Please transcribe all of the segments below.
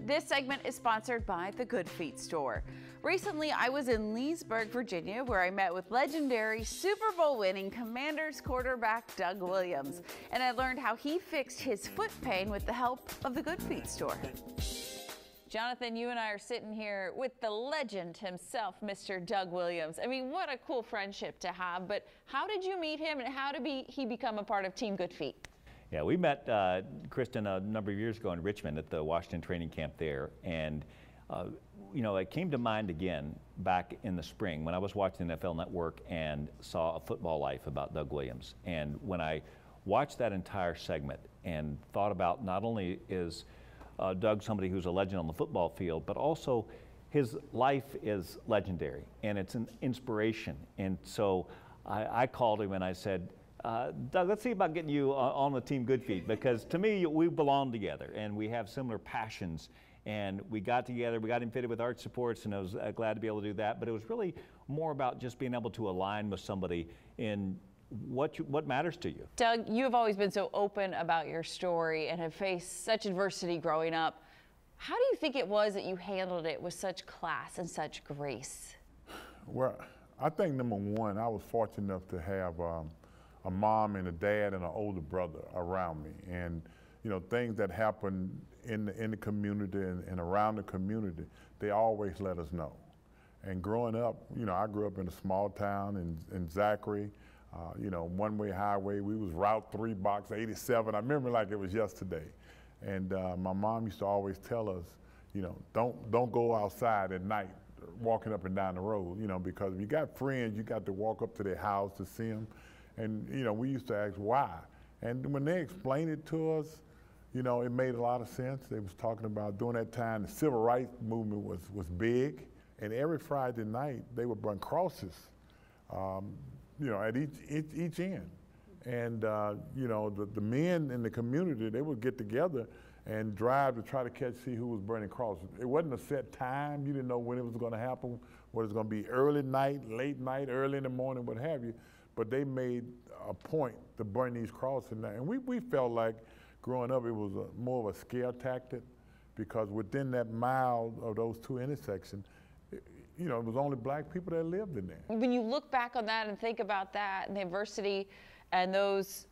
This segment is sponsored by the Good Feet Store. Recently, I was in Leesburg, Virginia, where I met with legendary Super Bowl winning Commanders quarterback Doug Williams, and I learned how he fixed his foot pain with the help of the Good Feet Store. Jonathan, you and I are sitting here with the legend himself, Mr. Doug Williams. I mean, what a cool friendship to have, but how did you meet him and how did he become a part of Team Good Feet? Yeah, we met Kristen a number of years ago in Richmond at the Washington training camp there, and you know, it came to mind again back in the spring when I was watching the NFL Network and saw A Football Life about Doug Williams. And when I watched that entire segment and thought about not only is Doug somebody who's a legend on the football field, but also his life is legendary and it's an inspiration. And so I called him and I said, Doug, let's see about getting you on the Team Good Feet, because to me, we belong together and we have similar passions. And we got together, we got him fitted with arch supports, and I was glad to be able to do that. But it was really more about just being able to align with somebody in what matters to you. Doug, you have always been so open about your story and have faced such adversity growing up. How do you think it was that you handled it with such class and such grace? Well, I think number one, I was fortunate enough to have a mom and a dad and an older brother around me. And you know, things that happen in the community and around the community, they always let us know. And growing up, you know, I grew up in a small town in Zachary. You know, one-way highway. We was Route 3, Box 87. I remember like it was yesterday. And my mom used to always tell us, you know, don't go outside at night walking up and down the road, you know, because if you got friends, you got to walk up to their house to see them. And, you know, we used to ask why. And when they explained it to us, you know, it made a lot of sense. They was talking about during that time, the civil rights movement was big. And every Friday night, they would burn crosses, you know, at each end. And, you know, the men in the community, they would get together and drive to try to see who was burning crosses. It wasn't a set time. You didn't know when it was going to happen, whether it was going to be early night, late night, early in the morning, what have you. But they made a point to burn these crosses. And we felt like growing up it was more of a scare tactic, because within that mile of those two intersections, you know, it was only black people that lived in there. When you look back on that and think about that and the adversity and those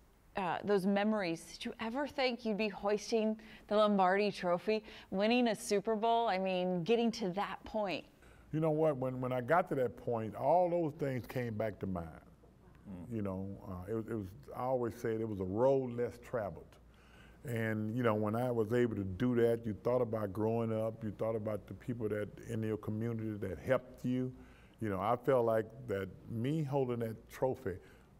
memories, did you ever think you'd be hoisting the Lombardi Trophy, winning a Super Bowl? I mean, getting to that point. You know what, when I got to that point, all those things came back to mind. You know, it was, I always said it was a road less traveled. And, you know, when I was able to do that, you thought about growing up, you thought about the people that in your community that helped you. You know, I felt like that me holding that trophy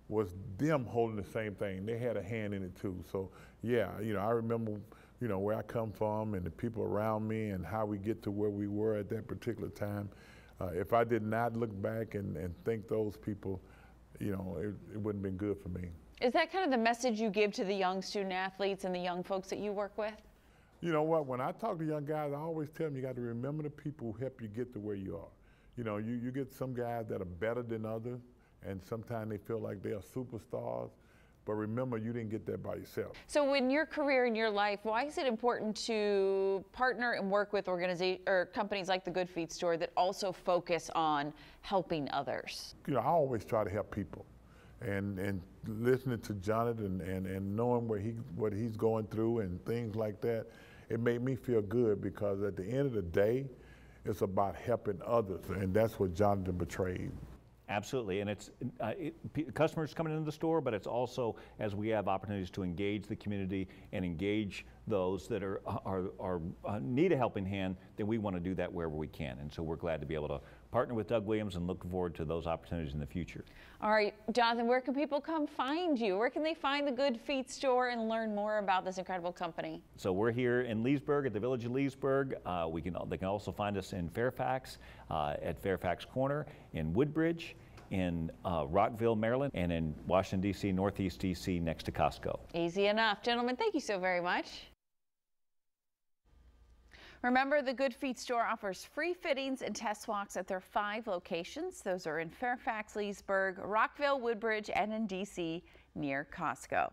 was them holding the same thing. They had a hand in it too. So, yeah, you know, I remember, you know, where I come from and the people around me and how we get to where we were at that particular time. If I did not look back and thank those people, you know, it wouldn't have been good for me. Is that kind of the message you give to the young student athletes and the young folks that you work with? You know what, when I talk to young guys, I always tell them you got to remember the people who help you get to where you are. You know, you get some guys that are better than others, and sometimes they feel like they are superstars, but remember, you didn't get that by yourself. So in your career, in your life, why is it important to partner and work with organizations or companies like the Good Feet Store that also focus on helping others? You know, I always try to help people. And listening to Jonathan and knowing what he's going through and things like that, it made me feel good, because at the end of the day, it's about helping others, and that's what Jonathan portrayed. Absolutely, and it's customers coming into the store, but it's also as we have opportunities to engage the community and engage those that are need a helping hand, then we want to do that wherever we can. And so we're glad to be able to partner with Doug Williams and look forward to those opportunities in the future. All right, Jonathan, where can people come find you? Where can they find the Good Feet Store and learn more about this incredible company? So we're here in Leesburg at the Village of Leesburg. They can also find us in Fairfax, at Fairfax Corner, in Woodbridge, in Rockville, Maryland, and in Washington, D.C., Northeast D.C., next to Costco. Easy enough. Gentlemen, thank you so very much. Remember, the Good Feet Store offers free fittings and test walks at their 5 locations. Those are in Fairfax, Leesburg, Rockville, Woodbridge, and in D.C. near Costco.